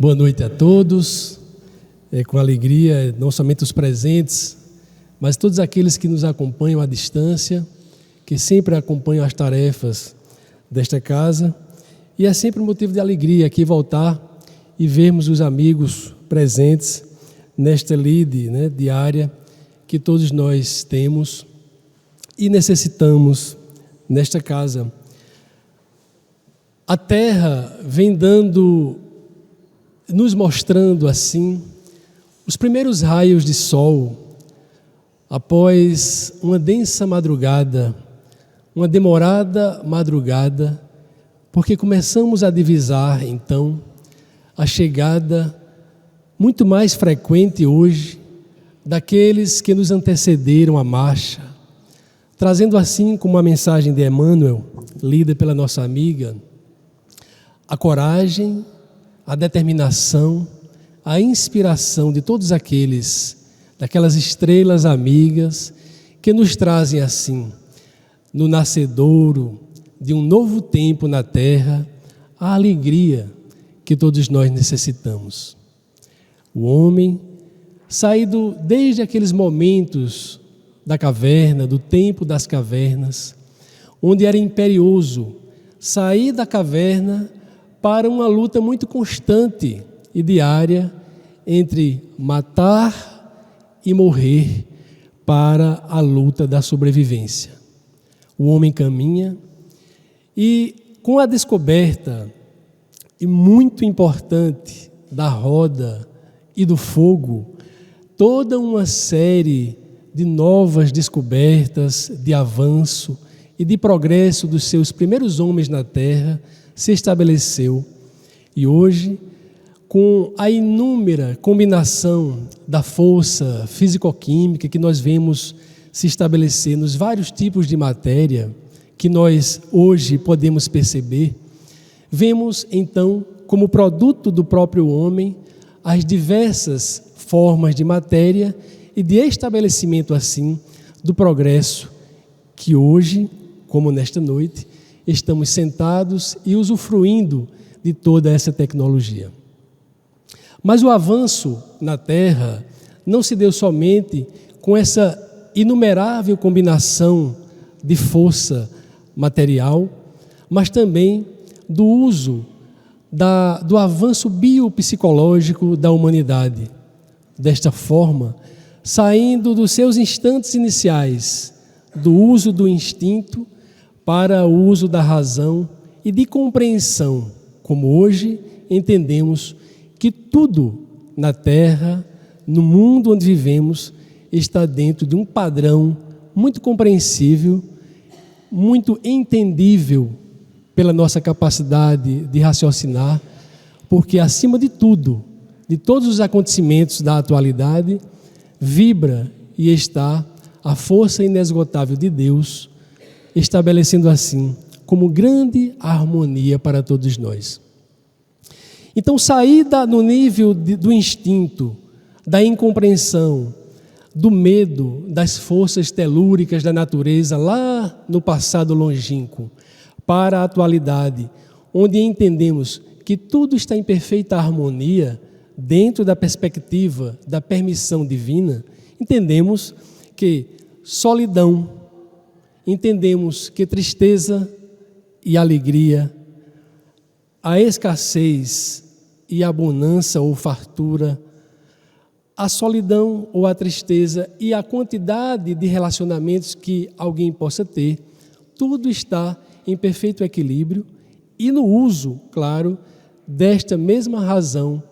Boa noite a todos, com alegria, não somente os presentes, mas todos aqueles que nos acompanham à distância, que sempre acompanham as tarefas desta casa, e é sempre um motivo de alegria aqui voltar e vermos os amigos presentes nesta lide, diária que todos nós temos e necessitamos nesta casa. A terra vem nos mostrando assim os primeiros raios de sol após uma densa madrugada, uma demorada madrugada, porque começamos a divisar então a chegada muito mais frequente hoje daqueles que nos antecederam a marcha, trazendo assim como a mensagem de Emmanuel, lida pela nossa amiga, a coragem, a determinação, a inspiração de todos daquelas estrelas amigas que nos trazem assim, no nascedouro de um novo tempo na terra, a alegria que todos nós necessitamos. O homem, saído desde aqueles momentos da caverna, do tempo das cavernas, onde era imperioso sair da caverna para uma luta muito constante e diária entre matar e morrer para a luta da sobrevivência. O homem caminha e com a descoberta, e muito importante, da roda e do fogo, toda uma série de novas descobertas, de avanço e de progresso dos seus primeiros homens na terra se estabeleceu. E hoje, com a inúmera combinação da força físico-química que nós vemos se estabelecer nos vários tipos de matéria que nós hoje podemos perceber, vemos então como produto do próprio homem as diversas formas de matéria e de estabelecimento assim do progresso que hoje, como nesta noite, estamos sentados e usufruindo de toda essa tecnologia. Mas o avanço na Terra não se deu somente com essa inumerável combinação de força material, mas também do uso do avanço biopsicológico da humanidade. Desta forma, saindo dos seus instantes iniciais, do uso do instinto para o uso da razão e de compreensão, como hoje entendemos que tudo na Terra, no mundo onde vivemos, está dentro de um padrão muito compreensível, muito entendível pela nossa capacidade de raciocinar, porque acima de tudo, de todos os acontecimentos da atualidade, vibra e está a força inesgotável de Deus, estabelecendo assim como grande harmonia para todos nós. Então, sair no nível do instinto, da incompreensão, do medo, das forças telúricas da natureza lá no passado longínquo, para a atualidade, onde entendemos que tudo está em perfeita harmonia dentro da perspectiva da permissão divina, entendemos que solidão, entendemos que tristeza e alegria, a escassez e a bonança ou fartura, a solidão ou a tristeza e a quantidade de relacionamentos que alguém possa ter, tudo está em perfeito equilíbrio e no uso, claro, desta mesma razão,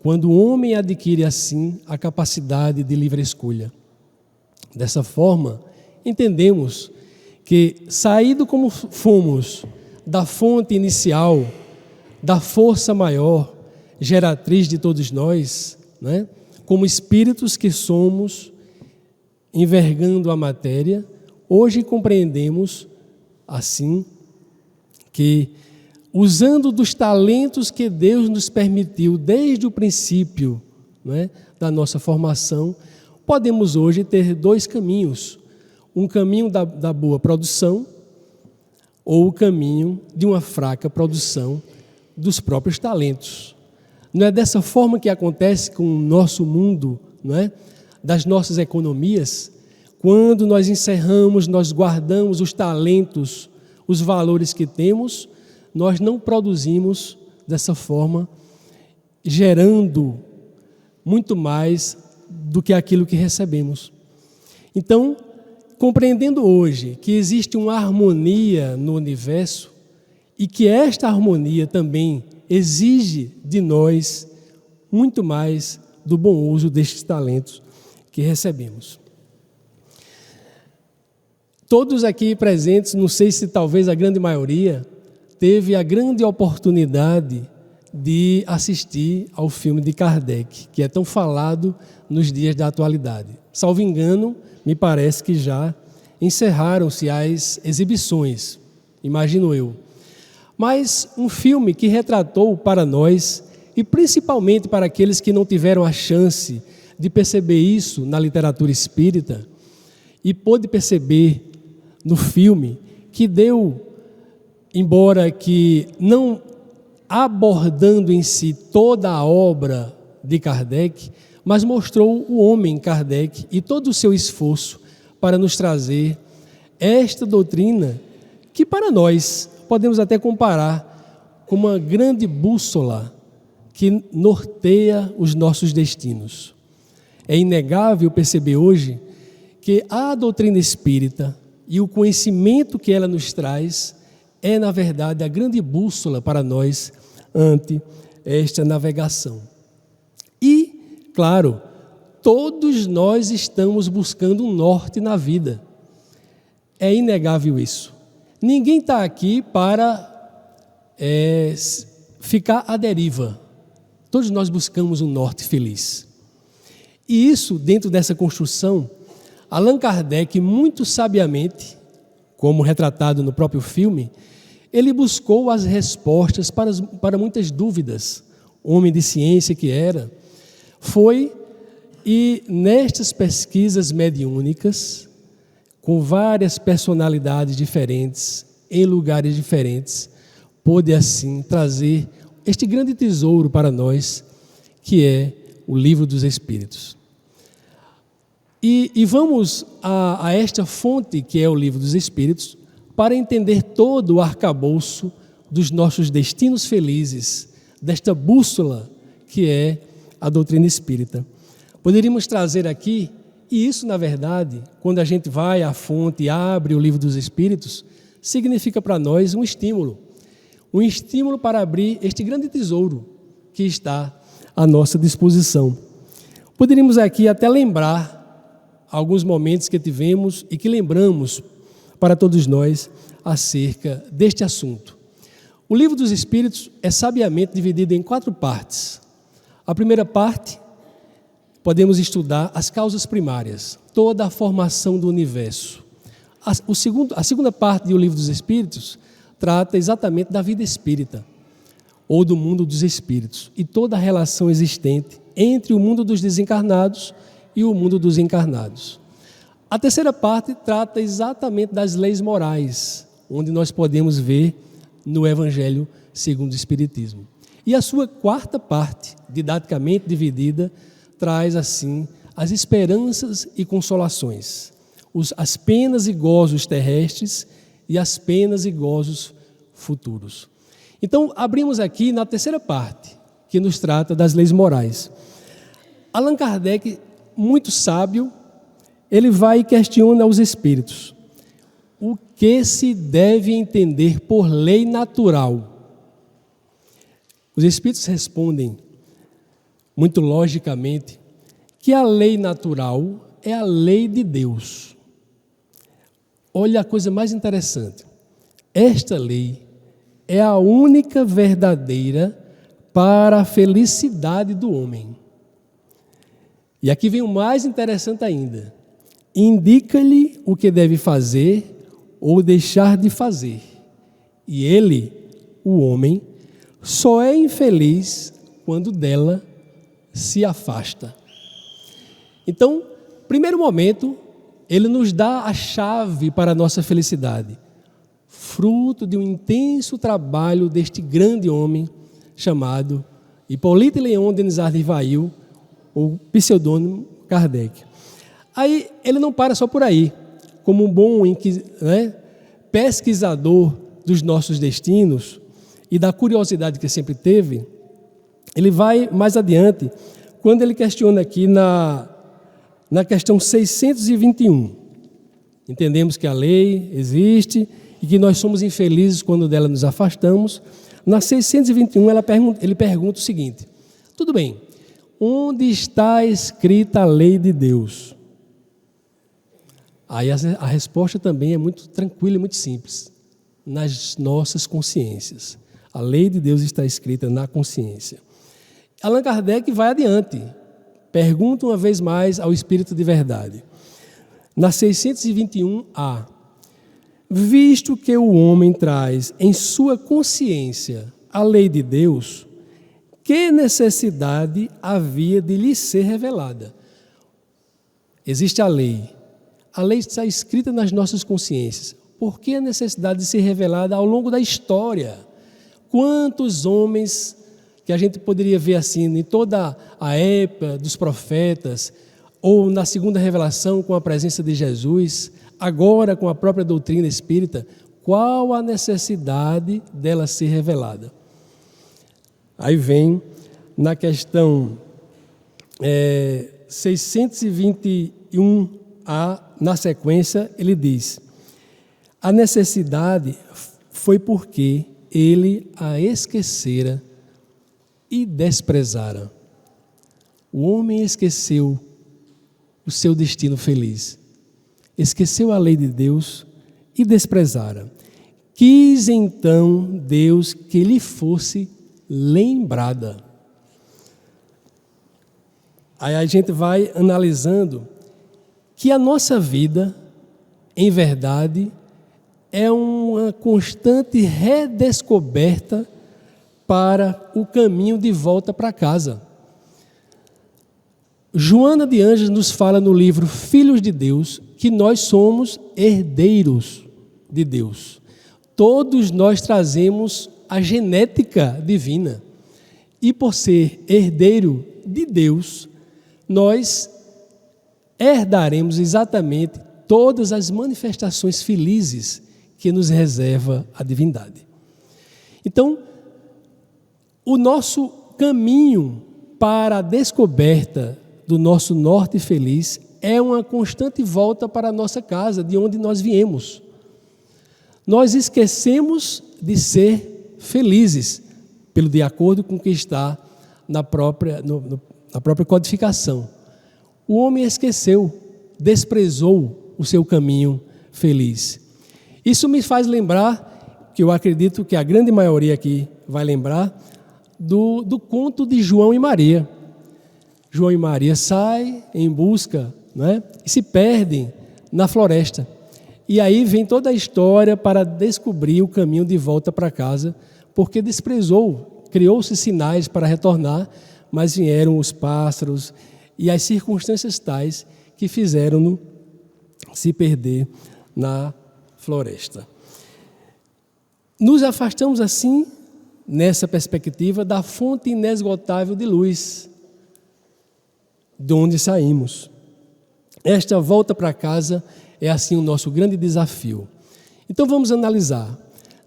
quando o homem adquire assim a capacidade de livre escolha. Dessa forma, entendemos que, saído como fomos da fonte inicial, da força maior, geratriz de todos nós, como espíritos que somos, envergando a matéria, hoje compreendemos, assim, que, usando dos talentos que Deus nos permitiu desde o princípio da nossa formação, podemos hoje ter dois caminhos. Um caminho da boa produção ou o caminho de uma fraca produção dos próprios talentos. Não é dessa forma que acontece com o nosso mundo, não é? Das nossas economias. Quando nós encerramos, nós guardamos os talentos, os valores que temos, nós não produzimos dessa forma, gerando muito mais do que aquilo que recebemos. Então, compreendendo hoje que existe uma harmonia no universo e que esta harmonia também exige de nós muito mais do bom uso destes talentos que recebemos. Todos aqui presentes, não sei se talvez a grande maioria, teve a grande oportunidade de assistir ao filme de Kardec, que é tão falado nos dias da atualidade. Salvo engano, me parece que já encerraram-se as exibições, imagino eu. Mas um filme que retratou para nós, e principalmente para aqueles que não tiveram a chance de perceber isso na literatura espírita, e pôde perceber no filme, que deu, embora que não abordando em si toda a obra de Kardec, mas mostrou o homem Kardec e todo o seu esforço para nos trazer esta doutrina que para nós podemos até comparar com uma grande bússola que norteia os nossos destinos. É inegável perceber hoje que a doutrina espírita e o conhecimento que ela nos traz é, na verdade, a grande bússola para nós ante esta navegação. E, claro, todos nós estamos buscando um norte na vida. É inegável isso. Ninguém está aqui para ficar à deriva. Todos nós buscamos um norte feliz. E isso, dentro dessa construção, Allan Kardec, muito sabiamente, como retratado no próprio filme, ele buscou as respostas para muitas dúvidas. Homem de ciência que era, foi e nestas pesquisas mediúnicas, com várias personalidades diferentes, em lugares diferentes, pôde assim trazer este grande tesouro para nós, que é o Livro dos Espíritos. E vamos a esta fonte, que é o Livro dos Espíritos, para entender todo o arcabouço dos nossos destinos felizes, desta bússola que é a doutrina espírita. Poderíamos trazer aqui, e isso, na verdade, quando a gente vai à fonte e abre o Livro dos Espíritos, significa para nós um estímulo para abrir este grande tesouro que está à nossa disposição. Poderíamos aqui até lembrar alguns momentos que tivemos e que lembramos para todos nós acerca deste assunto. O Livro dos Espíritos é sabiamente dividido em 4 partes. A primeira parte, podemos estudar as causas primárias, toda a formação do universo. A segunda parte do Livro dos Espíritos trata exatamente da vida espírita, ou do mundo dos espíritos, e toda a relação existente entre o mundo dos desencarnados e o mundo dos encarnados. A terceira parte trata exatamente das leis morais, onde nós podemos ver no Evangelho segundo o Espiritismo. E a sua quarta parte, didaticamente dividida, traz assim as esperanças e consolações, as penas e gozos terrestres e as penas e gozos futuros. Então, abrimos aqui na terceira parte, que nos trata das leis morais. Allan Kardec, muito sábio, ele vai e questiona os espíritos. O que se deve entender por lei natural? Os espíritos respondem, muito logicamente, que a lei natural é a lei de Deus. Olha a coisa mais interessante. Esta lei é a única verdadeira para a felicidade do homem. E aqui vem o mais interessante ainda. Indica-lhe o que deve fazer ou deixar de fazer. E ele, o homem, só é infeliz quando dela se afasta. Então, primeiro momento, ele nos dá a chave para a nossa felicidade, fruto de um intenso trabalho deste grande homem chamado Hipólito Léon Denis Rivail, o pseudônimo Kardec. Aí ele não para só por aí, como um bom pesquisador dos nossos destinos e da curiosidade que sempre teve, ele vai mais adiante, quando ele questiona aqui na questão 621. Entendemos que a lei existe e que nós somos infelizes quando dela nos afastamos. Na 621 ele pergunta o seguinte: tudo bem, onde está escrita a lei de Deus? Aí a resposta também é muito tranquila e muito simples. Nas nossas consciências. A lei de Deus está escrita na consciência. Allan Kardec vai adiante. Pergunta uma vez mais ao Espírito de Verdade. Na 621A. Visto que o homem traz em sua consciência a lei de Deus, que necessidade havia de lhe ser revelada? Existe a lei. A lei está escrita nas nossas consciências. Por que a necessidade de ser revelada ao longo da história? Quantos homens que a gente poderia ver assim, em toda a época dos profetas, ou na segunda revelação com a presença de Jesus, agora com a própria doutrina espírita, qual a necessidade dela ser revelada? Aí vem na questão 621A, na sequência, ele diz: a necessidade foi porque ele a esquecera e desprezara. O homem esqueceu o seu destino feliz. Esqueceu a lei de Deus e desprezara. Quis então Deus que lhe fosse lembrada. Aí a gente vai analisando que a nossa vida, em verdade, é uma constante redescoberta para o caminho de volta para casa. Joana de Ângeles nos fala no livro Filhos de Deus que nós somos herdeiros de Deus. Todos nós trazemos a genética divina. E por ser herdeiro de Deus, nós herdaremos exatamente todas as manifestações felizes que nos reserva a divindade. Então, o nosso caminho para a descoberta do nosso norte feliz é uma constante volta para a nossa casa, de onde nós viemos. Nós esquecemos de ser felizes, de acordo com o que está na própria codificação. O homem esqueceu, desprezou o seu caminho feliz. Isso me faz lembrar, que eu acredito que a grande maioria aqui vai lembrar, do conto de João e Maria. João e Maria saem em busca, e se perdem na floresta. E aí vem toda a história para descobrir o caminho de volta para casa, porque desprezou, criou-se sinais para retornar, mas vieram os pássaros e as circunstâncias tais que fizeram-no se perder na floresta. Nos afastamos assim, nessa perspectiva, da fonte inesgotável de luz, de onde saímos. Esta volta para casa é assim o nosso grande desafio. Então vamos analisar.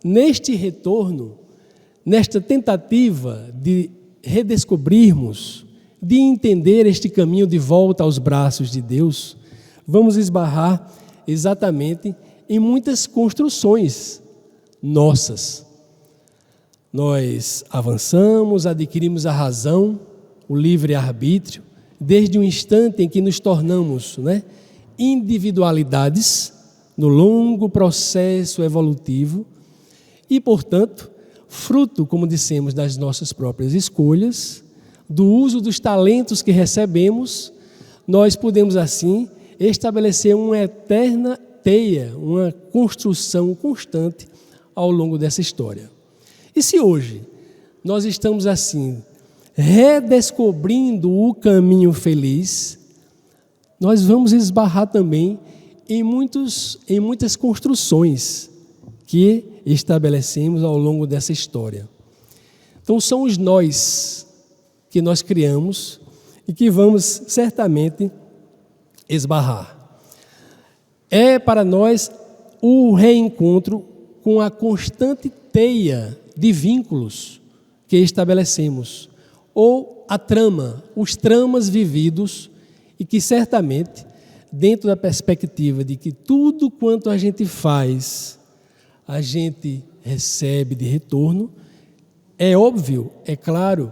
Neste retorno, nesta tentativa de redescobrirmos, de entender este caminho de volta aos braços de Deus, vamos esbarrar exatamente em muitas construções nossas. Nós avançamos, adquirimos a razão, o livre-arbítrio, desde o instante em que nos tornamos individualidades no longo processo evolutivo e, portanto, fruto, como dissemos, das nossas próprias escolhas, do uso dos talentos que recebemos, nós podemos assim estabelecer uma eterna teia, uma construção constante ao longo dessa história. E se hoje nós estamos assim, redescobrindo o caminho feliz, nós vamos esbarrar também em muitas construções que estabelecemos ao longo dessa história. Então são os nós que nós criamos e que vamos certamente esbarrar. É para nós o reencontro com a constante teia de vínculos que estabelecemos, ou a trama, os tramas vividos, e que certamente, dentro da perspectiva de que tudo quanto a gente faz, a gente recebe de retorno, é óbvio, é claro,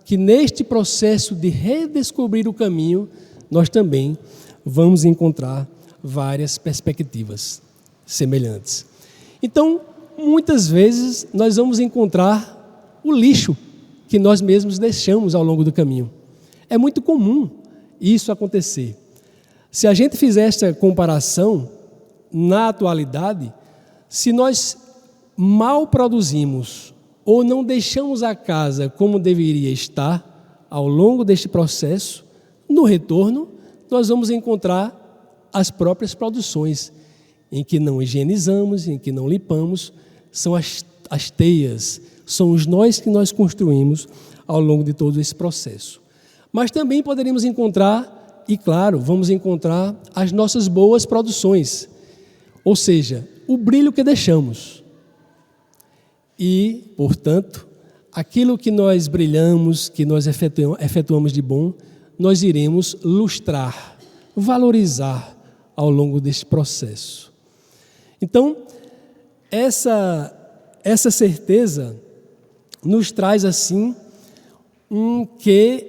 que neste processo de redescobrir o caminho, nós também vamos encontrar várias perspectivas semelhantes. Então, muitas vezes, nós vamos encontrar o lixo que nós mesmos deixamos ao longo do caminho. É muito comum isso acontecer. Se a gente fizer esta comparação, na atualidade, se nós mal produzimos ou não deixamos a casa como deveria estar ao longo deste processo, no retorno, nós vamos encontrar as próprias produções, em que não higienizamos, em que não limpamos, são as teias, são os nós que nós construímos ao longo de todo esse processo. Mas também poderíamos encontrar, e claro, vamos encontrar as nossas boas produções, ou seja, o brilho que deixamos. E, portanto, aquilo que nós brilhamos, que nós efetuamos de bom, nós iremos lustrar, valorizar ao longo deste processo. Então, essa certeza nos traz, assim, um quê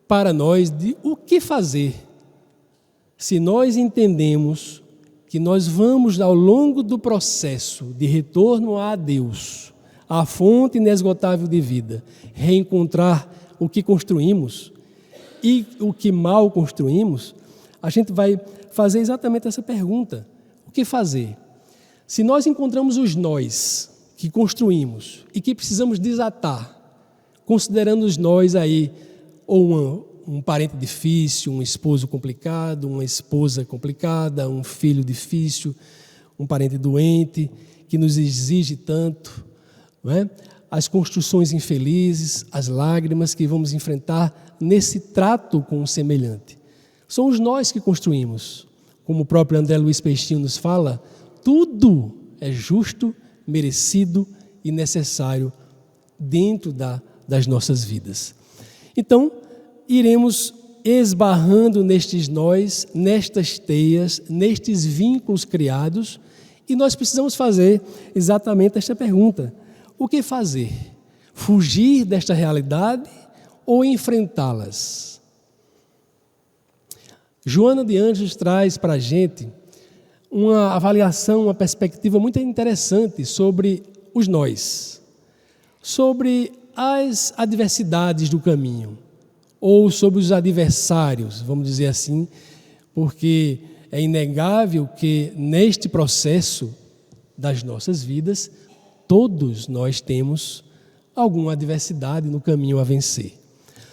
para nós de o que fazer se nós entendemos que nós vamos, ao longo do processo de retorno a Deus, a fonte inesgotável de vida, reencontrar o que construímos e o que mal construímos. A gente vai fazer exatamente essa pergunta: o que fazer? Se nós encontramos os nós que construímos e que precisamos desatar, considerando os nós aí, ou um parente difícil, um esposo complicado, uma esposa complicada, um filho difícil, um parente doente que nos exige tanto, não é? As construções infelizes, as lágrimas que vamos enfrentar nesse trato com o semelhante. São os nós que construímos. Como o próprio André Luiz Peixinho nos fala, tudo é justo, merecido e necessário dentro das nossas vidas. Então, iremos esbarrando nestes nós, nestas teias, nestes vínculos criados, e nós precisamos fazer exatamente esta pergunta: o que fazer? Fugir desta realidade ou enfrentá-las? Joana de Ângeles traz para a gente uma avaliação, uma perspectiva muito interessante sobre os nós, sobre as adversidades do caminho, ou sobre os adversários, vamos dizer assim, porque é inegável que neste processo das nossas vidas, todos nós temos alguma adversidade no caminho a vencer,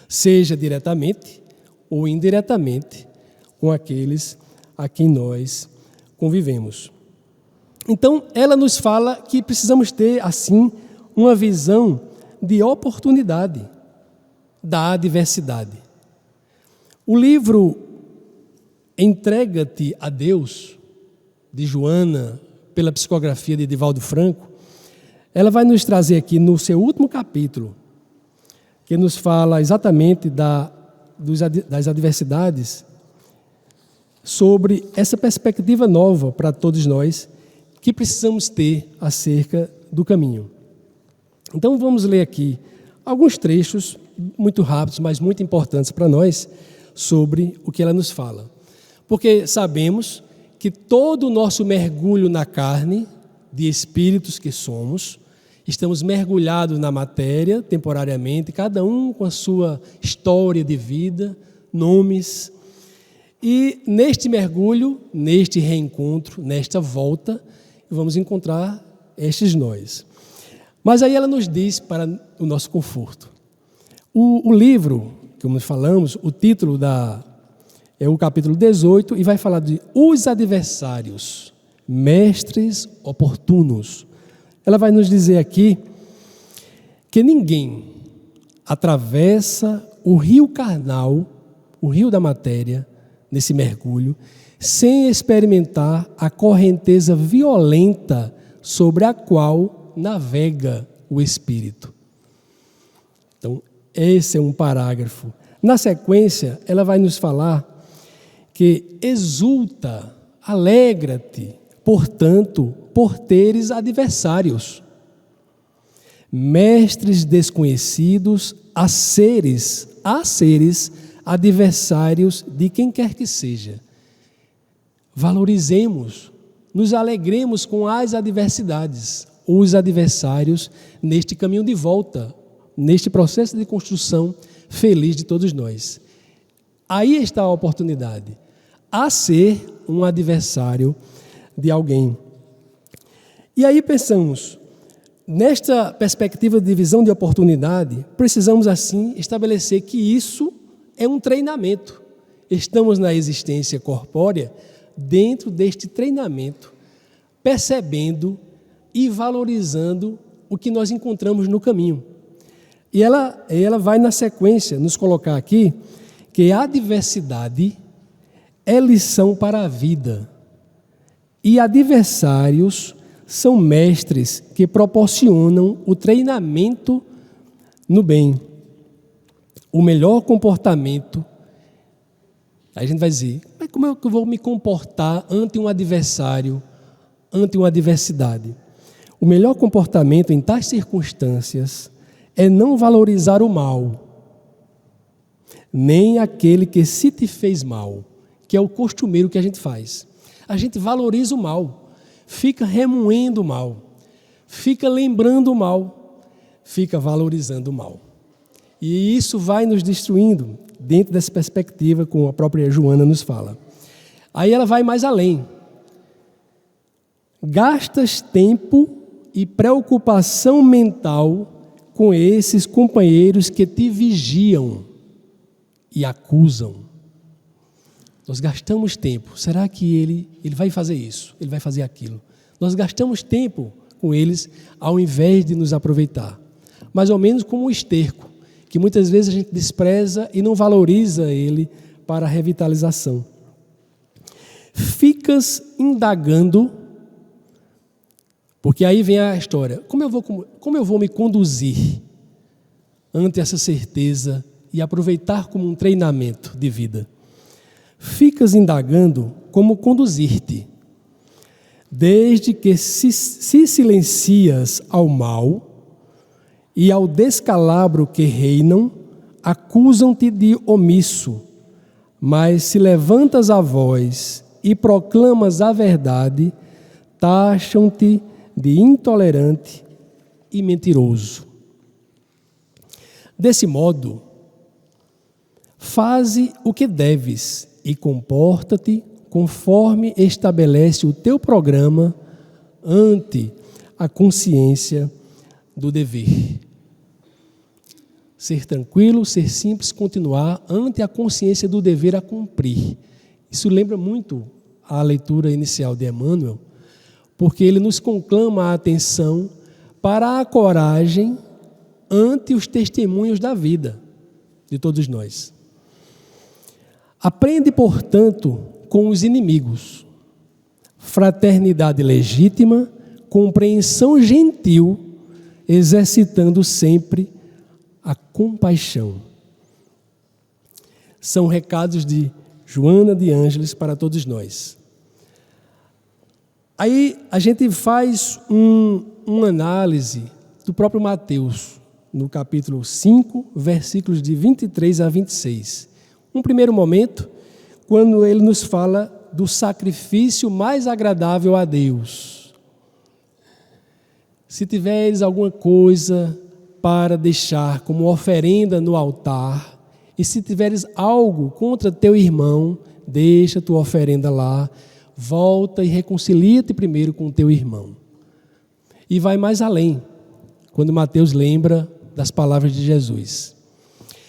seja diretamente ou indiretamente com aqueles a quem nós convivemos. Então, ela nos fala que precisamos ter, assim, uma visão de oportunidade da adversidade. O livro Entrega-te a Deus, de Joana, pela psicografia de Divaldo Franco, ela vai nos trazer aqui no seu último capítulo, que nos fala exatamente das adversidades, sobre essa perspectiva nova para todos nós que precisamos ter acerca do caminho. Então vamos ler aqui alguns trechos muito rápidos, mas muito importantes para nós, sobre o que ela nos fala. Porque sabemos que todo o nosso mergulho na carne, de espíritos que somos, estamos mergulhados na matéria temporariamente, cada um com a sua história de vida, nomes. E neste mergulho, neste reencontro, nesta volta, vamos encontrar estes nós. Mas aí ela nos diz, para o nosso conforto, o livro, como falamos, o título é o capítulo 18, e vai falar de os adversários, mestres oportunos. Ela vai nos dizer aqui que ninguém, atravessa o rio carnal, o rio da matéria, nesse mergulho, sem experimentar a correnteza violenta sobre a qual navega o espírito. Então, esse é um parágrafo. Na sequência, ela vai nos falar que exulta, alegra-te, portanto, por teres adversários, mestres desconhecidos, a seres adversários de quem quer que seja. Valorizemos, nos alegremos com as adversidades, os adversários neste caminho de volta, neste processo de construção feliz de todos nós. Aí está a oportunidade, a ser um adversário de alguém. E aí pensamos, nesta perspectiva de visão de oportunidade, precisamos assim estabelecer que isso é um treinamento. Estamos na existência corpórea dentro deste treinamento, percebendo e valorizando o que nós encontramos no caminho. E ela vai na sequência nos colocar aqui que a adversidade é lição para a vida e adversários são mestres que proporcionam o treinamento no bem. O melhor comportamento, aí a gente vai dizer, mas como é que eu vou me comportar ante um adversário, ante uma adversidade? O melhor comportamento em tais circunstâncias é não valorizar o mal, nem aquele que se te fez mal, que é o costumeiro que a gente faz. A gente valoriza o mal, fica remoendo o mal, fica lembrando o mal, fica valorizando o mal. E isso vai nos destruindo, dentro dessa perspectiva, como a própria Joana nos fala. Aí ela vai mais além. Gastas tempo e preocupação mental com esses companheiros que te vigiam e acusam. Nós gastamos tempo. Será que ele vai fazer isso? Ele vai fazer aquilo? Nós gastamos tempo com eles ao invés de nos aproveitar. Mais ou menos como um esterco, que muitas vezes a gente despreza e não valoriza ele para a revitalização. Ficas indagando, porque aí vem a história, como eu vou me conduzir ante essa certeza e aproveitar como um treinamento de vida? Ficas indagando como conduzir-te, desde que se silencias ao mal e ao descalabro que reinam, acusam-te de omisso, mas se levantas a voz e proclamas a verdade, taxam-te de intolerante e mentiroso. Desse modo, faze o que deves e comporta-te conforme estabelece o teu programa ante a consciência do dever. Ser tranquilo, ser simples, continuar ante a consciência do dever a cumprir. Isso lembra muito a leitura inicial de Emmanuel, porque ele nos conclama a atenção para a coragem ante os testemunhos da vida de todos nós. Aprende, portanto, com os inimigos, fraternidade legítima, compreensão gentil, exercitando sempre a compaixão. São recados de Joana de Ângeles para todos nós. Aí a gente faz uma análise do próprio Mateus, no capítulo 5, versículos de 23 a 26. Um primeiro momento, quando ele nos fala do sacrifício mais agradável a Deus. Se tiveres alguma coisa para deixar como oferenda no altar, e se tiveres algo contra teu irmão, deixa tua oferenda lá, volta e reconcilia-te primeiro com teu irmão. E vai mais além, quando Mateus lembra das palavras de Jesus.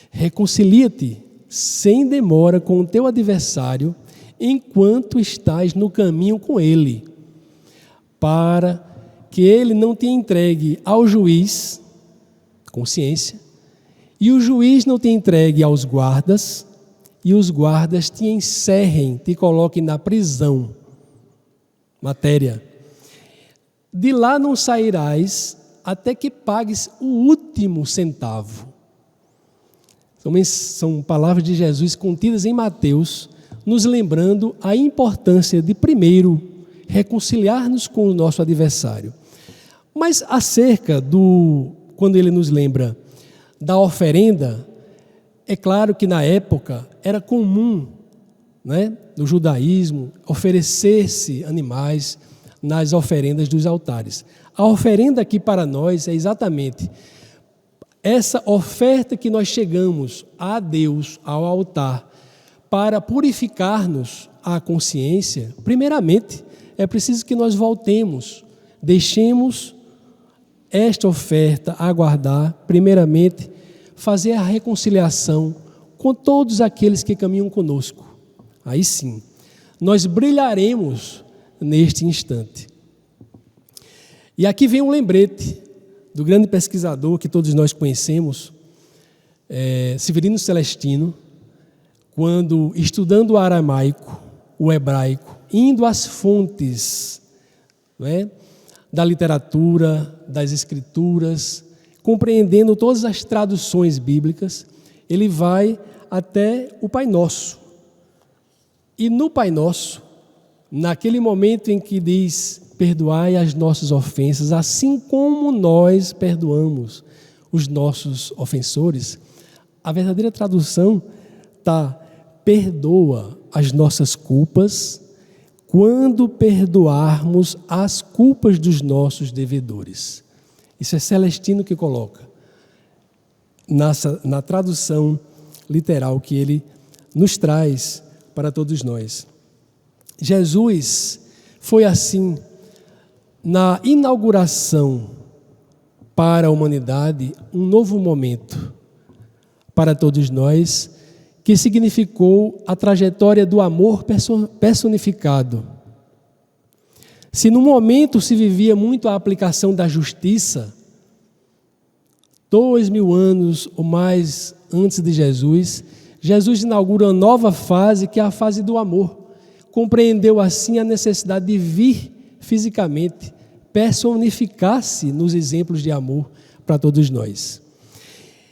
Reconcilia-te sem demora com o teu adversário, enquanto estás no caminho com ele, para que ele não te entregue ao juiz, consciência, e o juiz não te entregue aos guardas, e os guardas te encerrem, te coloquem na prisão. Matéria. De lá não sairás até que pagues o último centavo. São palavras de Jesus contidas em Mateus, nos lembrando a importância de, primeiro, reconciliar-nos com o nosso adversário. Mas acerca quando ele nos lembra da oferenda, é claro que na época era comum, né, no judaísmo, oferecer-se animais nas oferendas dos altares. A oferenda aqui para nós é exatamente essa oferta que nós chegamos a Deus, ao altar, para purificar-nos a consciência. Primeiramente, é preciso que nós voltemos, deixemos esta oferta aguardar, primeiramente, fazer a reconciliação com todos aqueles que caminham conosco. Aí sim, nós brilharemos neste instante. E aqui vem um lembrete do grande pesquisador que todos nós conhecemos, Severino Celestino, quando estudando o aramaico, o hebraico, indo às fontes, não é, da literatura, das escrituras, compreendendo todas as traduções bíblicas, ele vai até o Pai Nosso. E no Pai Nosso, naquele momento em que diz: perdoai as nossas ofensas, assim como nós perdoamos os nossos ofensores, a verdadeira tradução está: perdoa as nossas culpas quando perdoarmos as culpas dos nossos devedores. Isso é Celestino que coloca na tradução literal que ele nos traz para todos nós. Jesus foi assim na inauguração para a humanidade um novo momento para todos nós, que significou a trajetória do amor personificado. Se no momento se vivia muito a aplicação da justiça, 2000 anos ou mais antes de Jesus, Jesus inaugura uma nova fase, que é a fase do amor. Compreendeu assim a necessidade de vir fisicamente, personificar-se nos exemplos de amor para todos nós.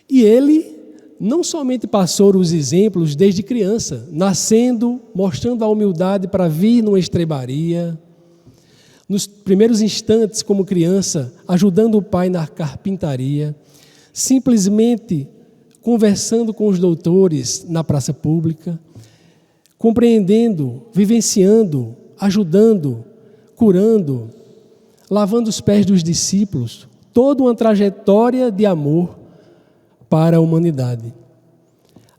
E ele não somente passou os exemplos desde criança, nascendo, mostrando a humildade para vir numa estrebaria, nos primeiros instantes como criança, ajudando o pai na carpintaria, simplesmente conversando com os doutores na praça pública, compreendendo, vivenciando, ajudando, curando, lavando os pés dos discípulos, toda uma trajetória de amor para a humanidade.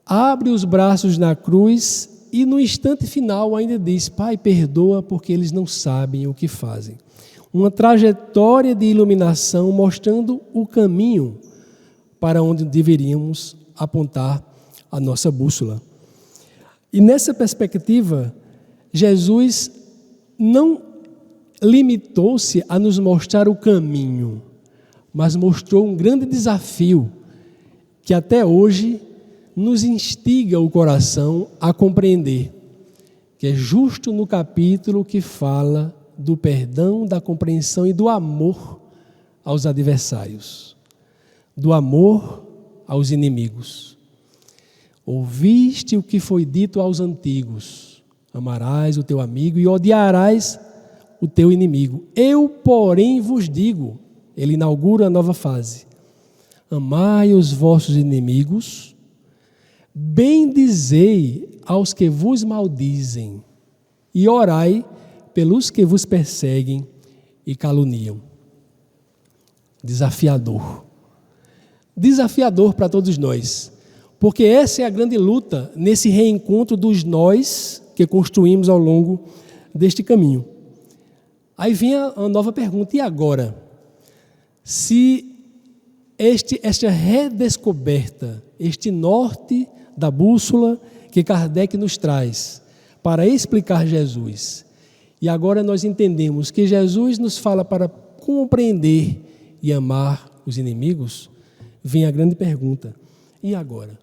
Abre os braços na cruz e no instante final ainda diz: Pai, perdoa porque eles não sabem o que fazem. Uma trajetória de iluminação mostrando o caminho para onde deveríamos apontar a nossa bússola. E nessa perspectiva, Jesus não limitou-se a nos mostrar o caminho, mas mostrou um grande desafio que até hoje nos instiga o coração a compreender, que é justo no capítulo que fala do perdão, da compreensão e do amor aos adversários, do amor aos inimigos. Ouviste o que foi dito aos antigos: amarás o teu amigo e odiarás o teu inimigo. Eu, porém, vos digo, ele inaugura a nova fase: amai os vossos inimigos, bendizei aos que vos maldizem e orai pelos que vos perseguem e caluniam. Desafiador. Desafiador para todos nós, porque essa é a grande luta nesse reencontro dos nós que construímos ao longo deste caminho. Aí vem a nova pergunta: e agora? Se esta redescoberta, este norte da bússola que Kardec nos traz para explicar Jesus, e agora nós entendemos que Jesus nos fala para compreender e amar os inimigos, vem a grande pergunta: E agora?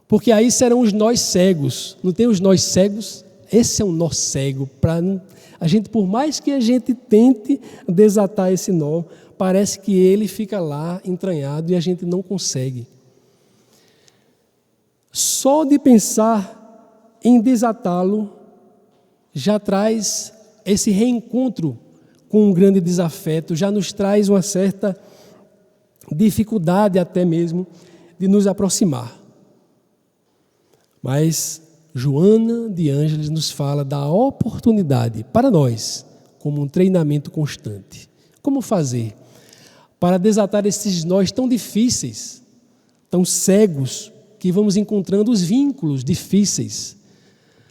Porque aí serão os nós cegos. Não tem os nós cegos? Esse é um nó cego. A gente, por mais que a gente tente desatar esse nó, parece que ele fica lá entranhado e a gente não consegue. Só de pensar em desatá-lo já traz esse reencontro com um grande desafeto, já nos traz uma certa dificuldade até mesmo de nos aproximar. Mas Joana de Ângeles nos fala da oportunidade para nós, como um treinamento constante. Como fazer para desatar esses nós tão difíceis, tão cegos, que vamos encontrando os vínculos difíceis.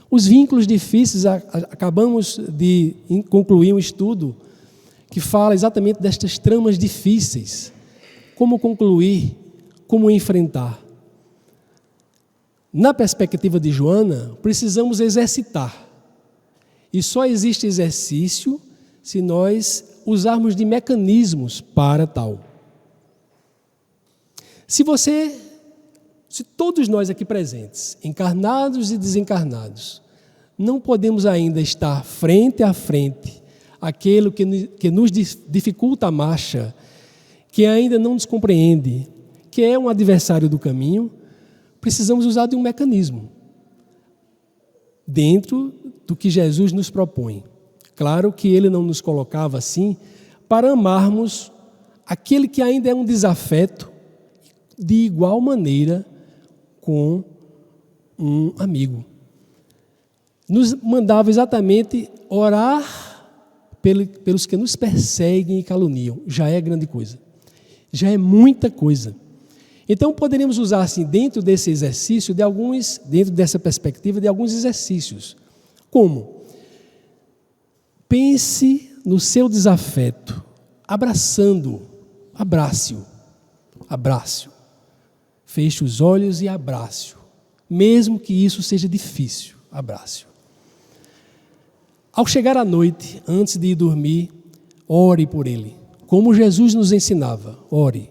Os vínculos difíceis, acabamos de concluir um estudo que fala exatamente destas tramas difíceis. Como concluir, como enfrentar. Na perspectiva de Joana, precisamos exercitar. E só existe exercício se nós usarmos de mecanismos para tal. Se todos nós aqui presentes, encarnados e desencarnados, não podemos ainda estar frente a frente aquilo que nos dificulta a marcha, que ainda não nos compreende, que é um adversário do caminho, precisamos usar de um mecanismo dentro do que Jesus nos propõe. Claro que ele não nos colocava assim para amarmos aquele que ainda é um desafeto de igual maneira com um amigo. Nos mandava exatamente orar pelos que nos perseguem e caluniam. Já é grande coisa. Já é muita coisa. Então poderíamos usar assim, dentro desse exercício, dentro dessa perspectiva, de alguns exercícios. Como? Pense no seu desafeto, abraçando-o, abrace-o, abrace-o. Feche os olhos e abrace-o. Mesmo que isso seja difícil, abrace-o. Ao chegar à noite, antes de ir dormir, ore por ele. Como Jesus nos ensinava, ore.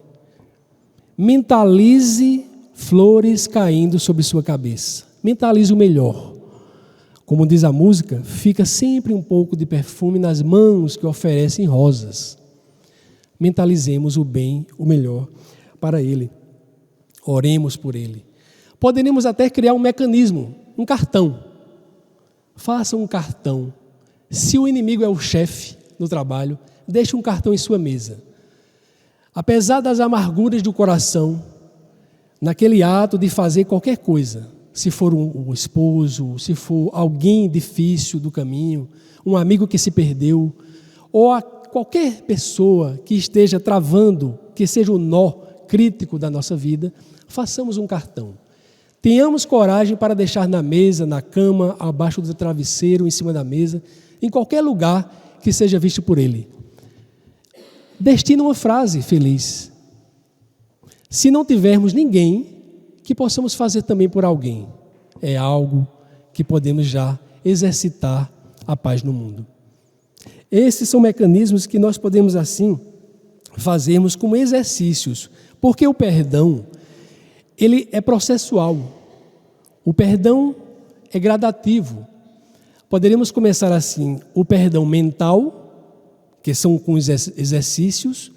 Mentalize flores caindo sobre sua cabeça. Mentalize o melhor. Como diz a música, fica sempre um pouco de perfume nas mãos que oferecem rosas. Mentalizemos o bem, o melhor para ele. Oremos por ele. Poderemos até criar um mecanismo, um cartão. Faça um cartão. Se o inimigo é o chefe no trabalho, deixe um cartão em sua mesa. Apesar das amarguras do coração, naquele ato de fazer qualquer coisa, se for um esposo, se for alguém difícil do caminho, um amigo que se perdeu, ou qualquer pessoa que esteja travando, que seja o nó crítico da nossa vida, façamos um cartão. Tenhamos coragem para deixar na mesa, na cama, abaixo do travesseiro, em cima da mesa, em qualquer lugar que seja visto por ele. Destina uma frase feliz. Se não tivermos ninguém, que possamos fazer também por alguém. É algo que podemos já exercitar a paz no mundo. Esses são mecanismos que nós podemos assim fazermos como exercícios, porque o perdão, ele é processual. O perdão é gradativo. Poderíamos começar assim, o perdão mental, que são com os exercícios,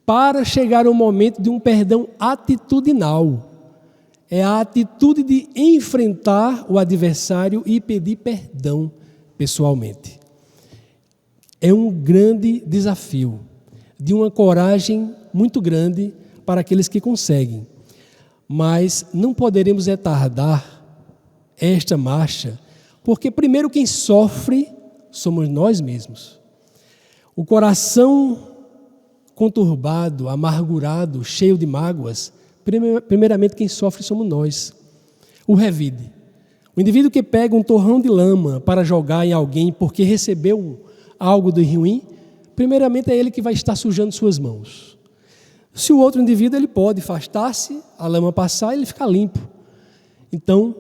para chegar ao momento de um perdão atitudinal. É a atitude de enfrentar o adversário e pedir perdão pessoalmente. É um grande desafio, de uma coragem muito grande para aqueles que conseguem. Mas não poderemos retardar esta marcha, porque primeiro quem sofre somos nós mesmos. O coração conturbado, amargurado, cheio de mágoas, primeiramente quem sofre somos nós. O revide. O indivíduo que pega um torrão de lama para jogar em alguém porque recebeu algo de ruim, primeiramente é ele que vai estar sujando suas mãos. Se o outro indivíduo, ele pode afastar-se, a lama passar e ele ficar limpo. Então,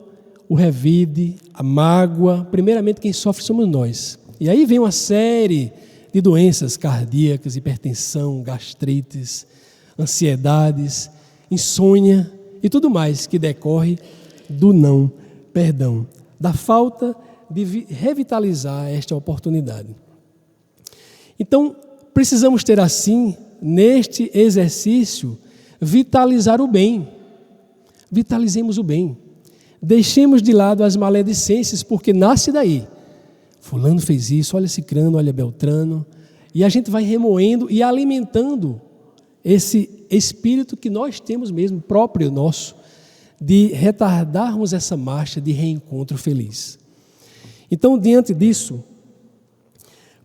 o revide, a mágoa, primeiramente quem sofre somos nós. E aí vem uma série de doenças cardíacas, hipertensão, gastrites, ansiedades, insônia e tudo mais que decorre do não perdão, da falta de revitalizar esta oportunidade. Então, precisamos ter assim, neste exercício, vitalizar o bem. Vitalizemos o bem. Deixemos de lado as maledicências, porque nasce daí. Fulano fez isso, olha Cicrano, olha Beltrano. E a gente vai remoendo e alimentando esse espírito que nós temos mesmo, próprio nosso, de retardarmos essa marcha de reencontro feliz. Então, diante disso,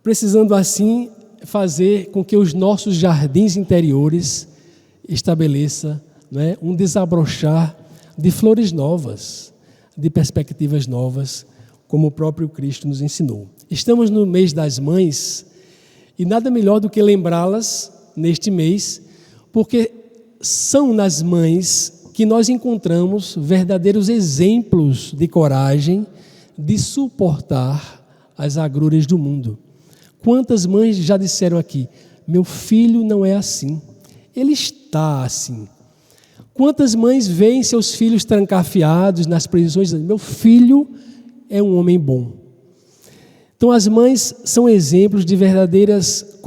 precisando assim fazer com que os nossos jardins interiores estabeleça, né, um desabrochar de flores novas, de perspectivas novas, como o próprio Cristo nos ensinou. Estamos no mês das mães e nada melhor do que lembrá-las neste mês, porque são nas mães que nós encontramos verdadeiros exemplos de coragem, de suportar as agruras do mundo. Quantas mães já disseram aqui, meu filho não é assim, ele está assim. Quantas mães veem seus filhos trancafiados nas prisões, dizendo, meu filho é um homem bom. Então as mães são exemplos de verdadeiras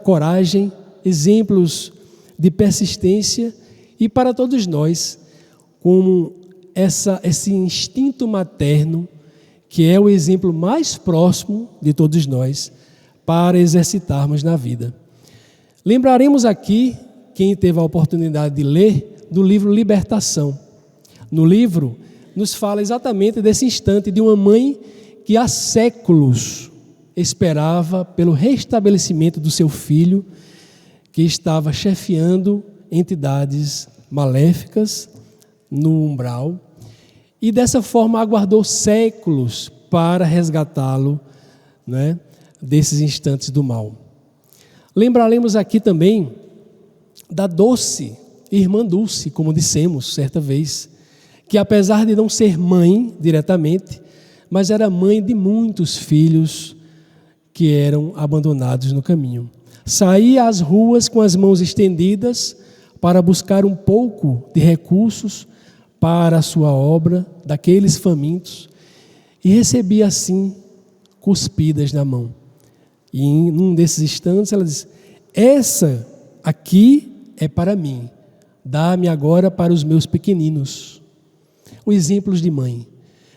coragem, exemplos de persistência e para todos nós, como esse instinto materno, que é o exemplo mais próximo de todos nós, para exercitarmos na vida. Lembraremos aqui, quem teve a oportunidade de ler, do livro Libertação. No livro, nos fala exatamente desse instante de uma mãe que há séculos esperava pelo restabelecimento do seu filho, que estava chefiando entidades maléficas no umbral, e dessa forma aguardou séculos para resgatá-lo, né, desses instantes do mal. Lembraremos aqui também da doce irmã Dulce, como dissemos certa vez, que apesar de não ser mãe diretamente, mas era mãe de muitos filhos que eram abandonados no caminho. Saía às ruas com as mãos estendidas para buscar um pouco de recursos para a sua obra, daqueles famintos, e recebia assim cuspidas na mão. E em um desses instantes ela diz, essa aqui é para mim, dá-me agora para os meus pequeninos. Os exemplos de mãe,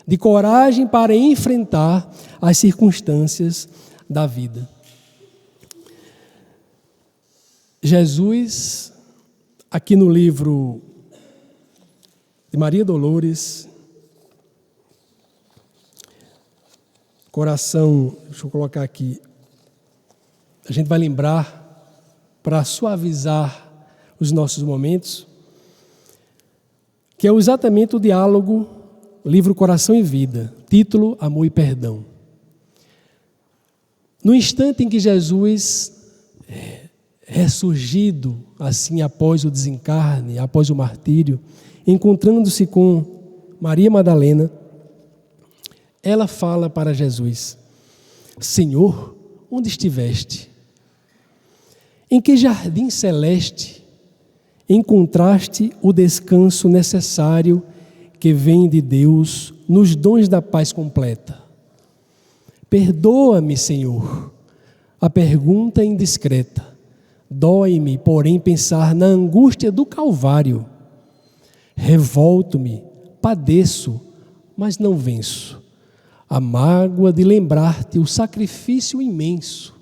de coragem para enfrentar as circunstâncias da vida. Jesus, aqui no livro de Maria Dolores, coração, deixa eu colocar aqui, a gente vai lembrar, para suavizar os nossos momentos, que é exatamente o diálogo, livro Coração e Vida, título Amor e Perdão. No instante em que Jesus, ressurgido, assim após o desencarne, após o martírio, encontrando-se com Maria Madalena, ela fala para Jesus, Senhor, onde estiveste? Em que jardim celeste encontraste o descanso necessário que vem de Deus nos dons da paz completa? Perdoa-me, Senhor, a pergunta indiscreta. Dói-me, porém, pensar na angústia do Calvário. Revolto-me, padeço, mas não venço. A mágoa de lembrar-te o sacrifício imenso.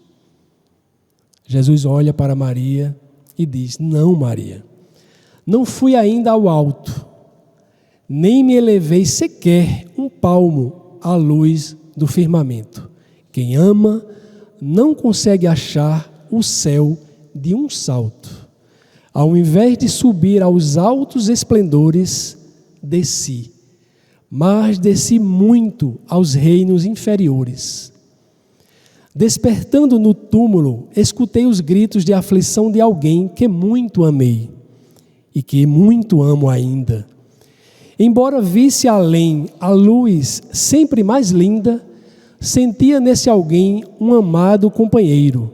Jesus olha para Maria e diz, não, Maria, não fui ainda ao alto, nem me elevei sequer um palmo à luz do firmamento. Quem ama não consegue achar o céu de um salto. Ao invés de subir aos altos esplendores, desci, mas desci muito aos reinos inferiores. Despertando no túmulo, escutei os gritos de aflição de alguém que muito amei e que muito amo ainda. Embora visse além a luz sempre mais linda, sentia nesse alguém um amado companheiro,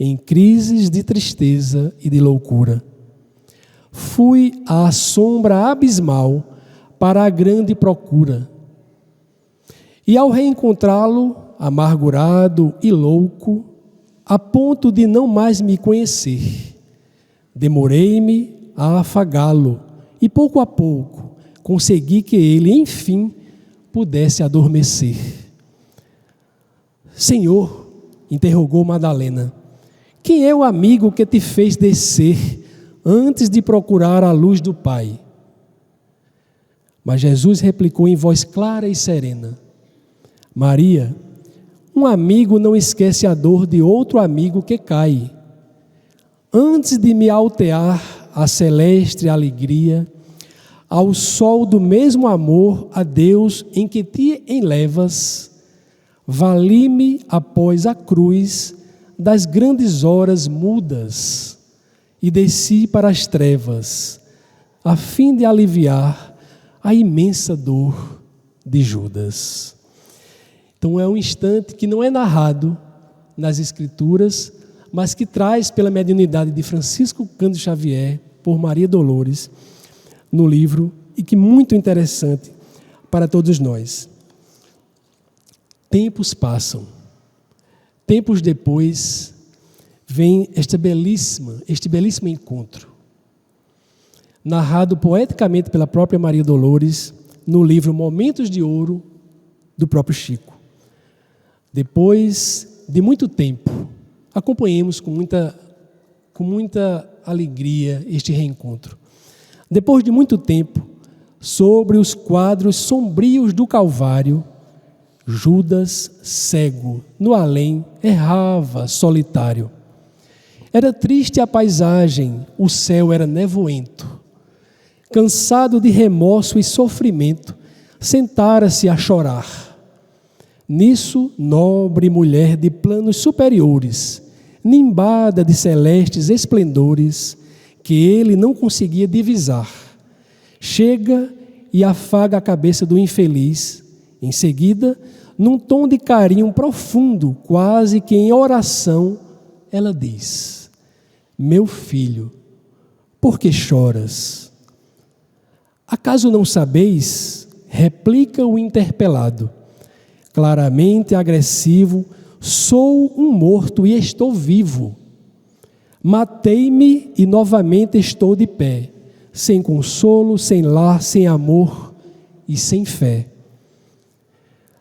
em crises de tristeza e de loucura. fui à sombra abismal para a grande procura. E ao reencontrá-lo, amargurado e louco, a ponto de não mais me conhecer, demorei-me a afagá-lo e pouco a pouco consegui que ele, enfim, pudesse adormecer. Senhor, interrogou Madalena, quem é o amigo que te fez descer antes de procurar a luz do Pai? Mas Jesus replicou em voz clara e serena, Maria, um amigo não esquece a dor de outro amigo que cai. Antes de me altear a celeste alegria, ao sol do mesmo amor a Deus em que te enlevas, vali-me após a cruz das grandes horas mudas e desci para as trevas, a fim de aliviar a imensa dor de Judas. Então é um instante que não é narrado nas Escrituras, mas que traz pela mediunidade de Francisco Cândido Xavier, por Maria Dolores, no livro, e que é muito interessante para todos nós. Tempos passam. Tempos depois, vem este belíssimo encontro, narrado poeticamente pela própria Maria Dolores, no livro Momentos de Ouro, do próprio Chico. Depois de muito tempo, acompanhemos com muita alegria este reencontro. Depois de muito tempo, sobre os quadros sombrios do Calvário, Judas, cego, no além, errava solitário. Era triste a paisagem, o céu era nevoento. Cansado de remorso e sofrimento, sentara-se a chorar. Nisso, nobre mulher de planos superiores, nimbada de celestes esplendores, que ele não conseguia divisar, chega e afaga a cabeça do infeliz. Em seguida, num tom de carinho profundo, quase que em oração, ela diz: meu filho, por que choras? Acaso não sabeis? Replica o interpelado. Claramente agressivo, sou um morto e estou vivo. Matei-me e novamente estou de pé, sem consolo, sem lar, sem amor e sem fé.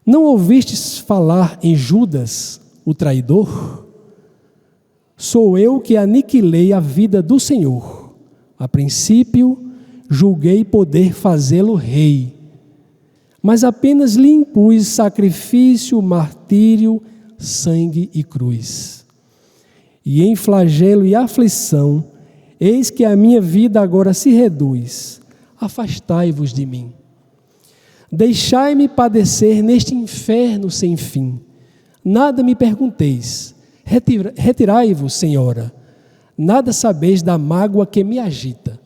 Não ouvistes falar em Judas, o traidor? Sou eu que aniquilei a vida do Senhor. A princípio, julguei poder fazê-lo rei, mas apenas lhe impus sacrifício, martírio, sangue e cruz. E em flagelo e aflição, eis que a minha vida agora se reduz. Afastai-vos de mim. Deixai-me padecer neste inferno sem fim. Nada me pergunteis. Retirai-vos, Senhora. Nada sabeis da mágoa que me agita.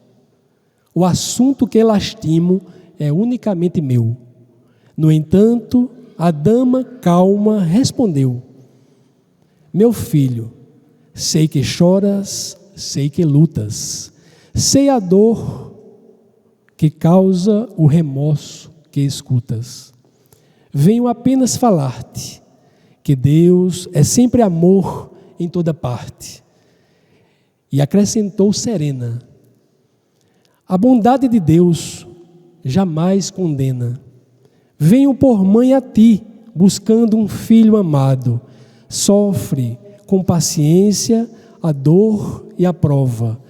O assunto que lastimo é unicamente meu. No entanto, a dama calma respondeu: meu filho, sei que choras, sei que lutas, sei a dor que causa o remorso que escutas. Venho apenas falar-te que Deus é sempre amor em toda parte. E acrescentou serena: a bondade de Deus jamais condena. Venho por mãe a ti, buscando um filho amado. Sofre com paciência a dor e a prova.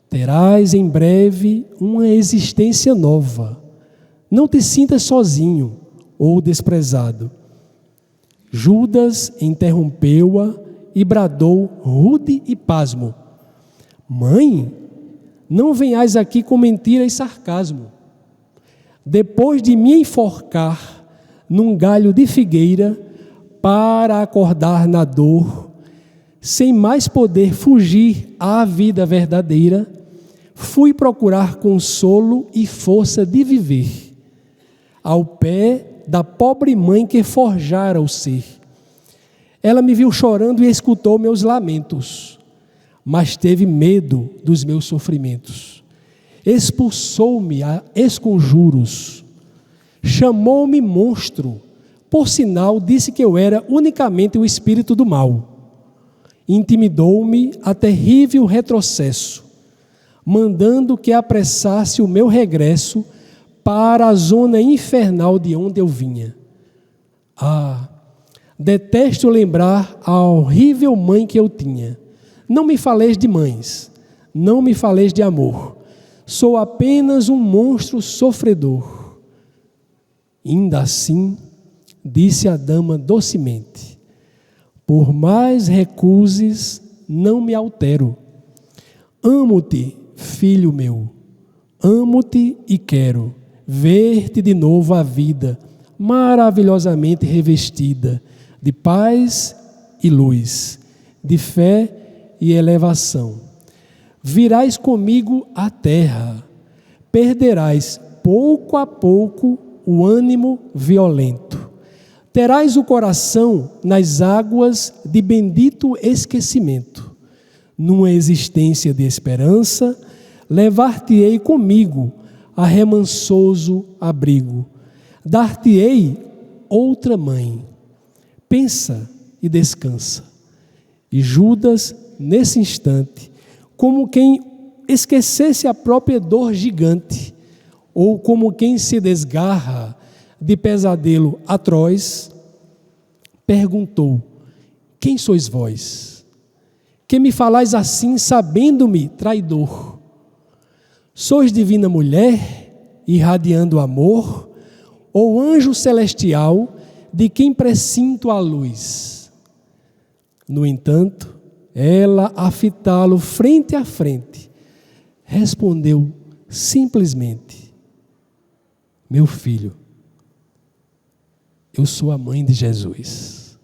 Terás em breve uma existência nova. Não te sintas sozinho ou desprezado. Judas interrompeu-a e bradou rude e pasmo: mãe, não venhais aqui com mentira e sarcasmo. Depois de me enforcar num galho de figueira para acordar na dor, sem mais poder fugir à vida verdadeira, fui procurar consolo e força de viver, ao pé da pobre mãe que forjara o ser. Ela me viu chorando e escutou meus lamentos, mas teve medo dos meus sofrimentos. expulsou-me a esconjuros, chamou-me monstro, por sinal disse que eu era unicamente o espírito do mal. Intimidou-me a terrível retrocesso, mandando que apressasse o meu regresso para a zona infernal de onde eu vinha. Ah, detesto lembrar a horrível mãe que eu tinha. Não me faleis de mães, não me faleis de amor. Sou apenas um monstro sofredor. Ainda assim, disse a dama docemente, por mais recuses, não me altero. Amo-te, filho meu, amo-te e quero ver-te de novo a vida, maravilhosamente revestida de paz e luz, de fé e elevação. Virás comigo à terra, perderás pouco a pouco o ânimo violento. Terás o coração nas águas de bendito esquecimento. Numa existência de esperança, levar-te-ei comigo a remansoso abrigo. Dar-te-ei outra mãe. Pensa e descansa. E Judas, nesse instante, como quem esquecesse a própria dor gigante, ou como quem se desgarra de pesadelo atroz, perguntou: quem sois vós? Que me falais assim, sabendo-me traidor? Sois divina mulher, irradiando amor, ou anjo celestial, de quem presinto a luz? No entanto, ela, a fitá-lo frente a frente, respondeu simplesmente: meu filho, eu sou a mãe de Jesus.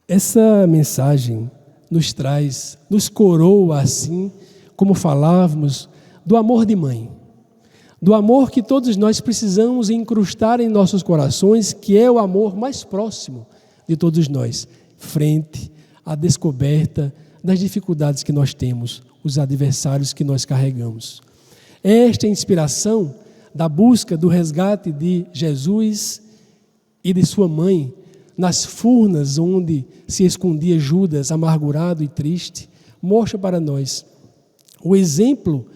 Essa mensagem nos coroa assim, como falávamos, do amor de mãe. Do amor que todos nós precisamos incrustar em nossos corações, que é o amor mais próximo de todos nós, frente à descoberta das dificuldades que nós temos, os adversários que nós carregamos. Esta inspiração da busca do resgate de Jesus e de sua mãe, nas furnas onde se escondia Judas, amargurado e triste, mostra para nós o exemplo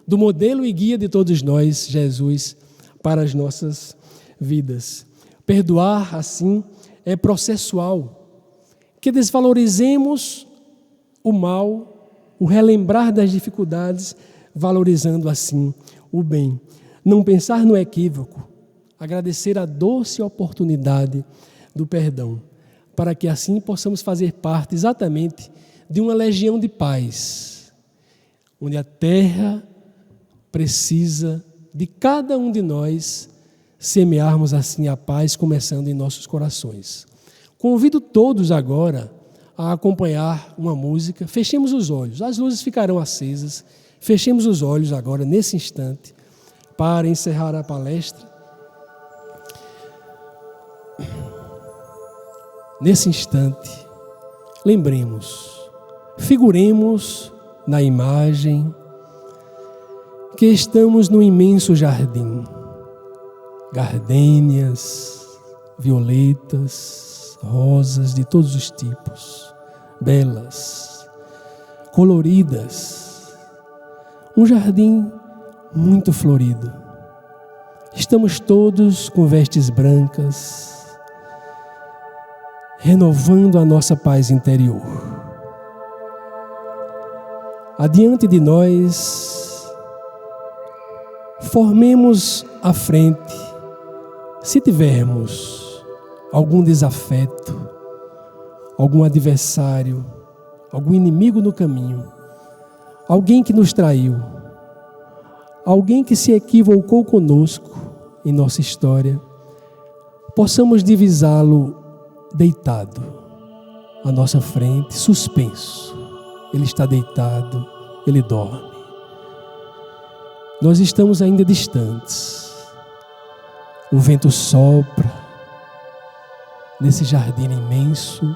do modelo e guia de todos nós, Jesus, para as nossas vidas. Perdoar, assim, é processual. Que desvalorizemos o mal, o relembrar das dificuldades, valorizando assim o bem. Não pensar no equívoco, agradecer a doce oportunidade do perdão, para que assim possamos fazer parte exatamente de uma legião de paz, onde a terra precisa de cada um de nós semearmos assim a paz, começando em nossos corações. Convido todos agora a acompanhar uma música. Fechemos os olhos, as luzes ficarão acesas. Fechemos os olhos agora, nesse instante, para encerrar a palestra. Nesse instante, lembremos, figuremos na imagem que estamos num imenso jardim. Gardênias, violetas, rosas de todos os tipos, belas, coloridas. Um jardim muito florido. Estamos todos com vestes brancas, renovando a nossa paz interior. Adiante de nós, formemos a frente, se tivermos algum desafeto, algum adversário, algum inimigo no caminho, alguém que nos traiu, alguém que se equivocou conosco em nossa história, possamos divisá-lo deitado à nossa frente, suspenso. Ele está deitado, ele dorme. Nós estamos ainda distantes. O vento sopra nesse jardim imenso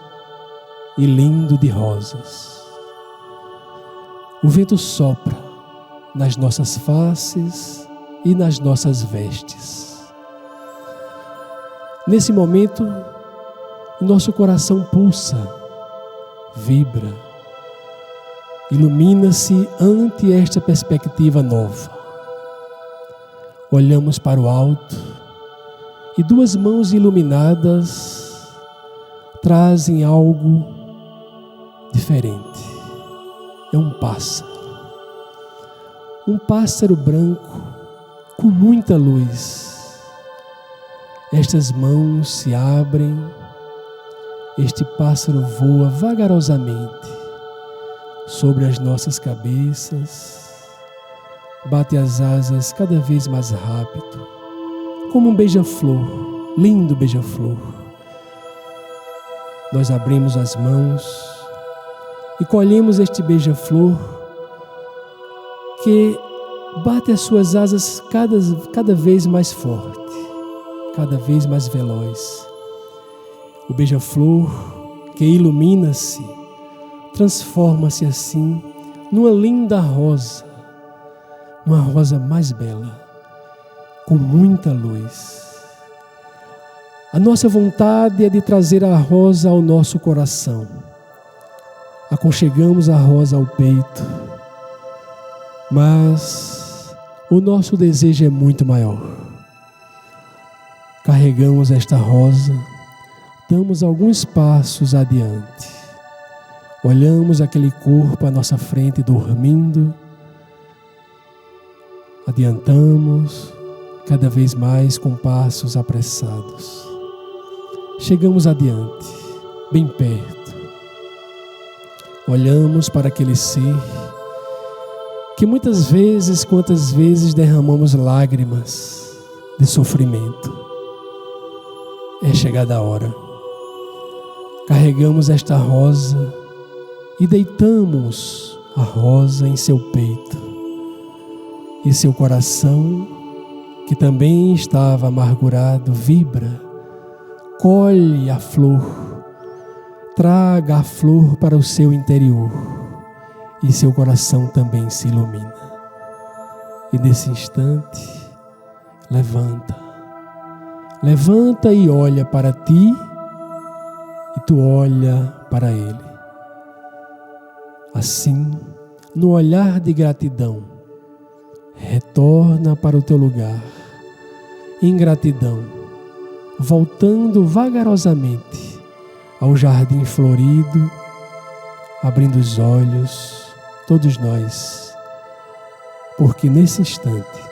e lindo de rosas. O vento sopra nas nossas faces e nas nossas vestes. Nesse momento, o nosso coração pulsa, vibra, ilumina-se ante esta perspectiva nova. Olhamos para o alto e duas mãos iluminadas trazem algo diferente. É um pássaro branco com muita luz. Estas mãos se abrem, este pássaro voa vagarosamente sobre as nossas cabeças, bate as asas cada vez mais rápido, como um beija-flor, lindo beija-flor. Nós abrimos as mãos e colhemos este beija-flor que bate as suas asas cada vez mais forte, cada vez mais veloz. O beija-flor que ilumina-se, transforma-se assim numa linda rosa, uma rosa mais bela, com muita luz. A nossa vontade é de trazer a rosa ao nosso coração. Aconchegamos a rosa ao peito, mas o nosso desejo é muito maior. Carregamos esta rosa, damos alguns passos adiante. Olhamos aquele corpo à nossa frente dormindo, adiantamos cada vez mais com passos apressados. Chegamos adiante, bem perto. Olhamos para aquele ser que muitas vezes, quantas vezes derramamos lágrimas de sofrimento. É chegada a hora. Carregamos esta rosa e deitamos a rosa em seu peito. E seu coração, que também estava amargurado, vibra, colhe a flor, traga a flor para o seu interior e seu coração também se ilumina. E nesse instante, levanta e olha para ti e tu olha para ele. Assim, no olhar de gratidão, retorna para o teu lugar, em gratidão, voltando vagarosamente ao jardim florido, abrindo os olhos, todos nós, porque nesse instante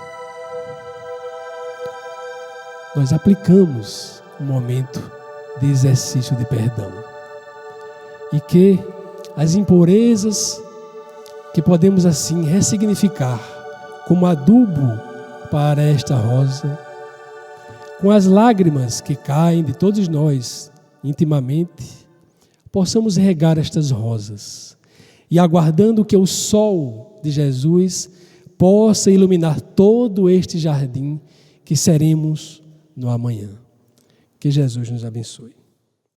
nós aplicamos um momento de exercício de perdão e que as impurezas que podemos assim ressignificar como adubo para esta rosa, com as lágrimas que caem de todos nós intimamente, possamos regar estas rosas e aguardando que o sol de Jesus possa iluminar todo este jardim que seremos no amanhã. Que Jesus nos abençoe.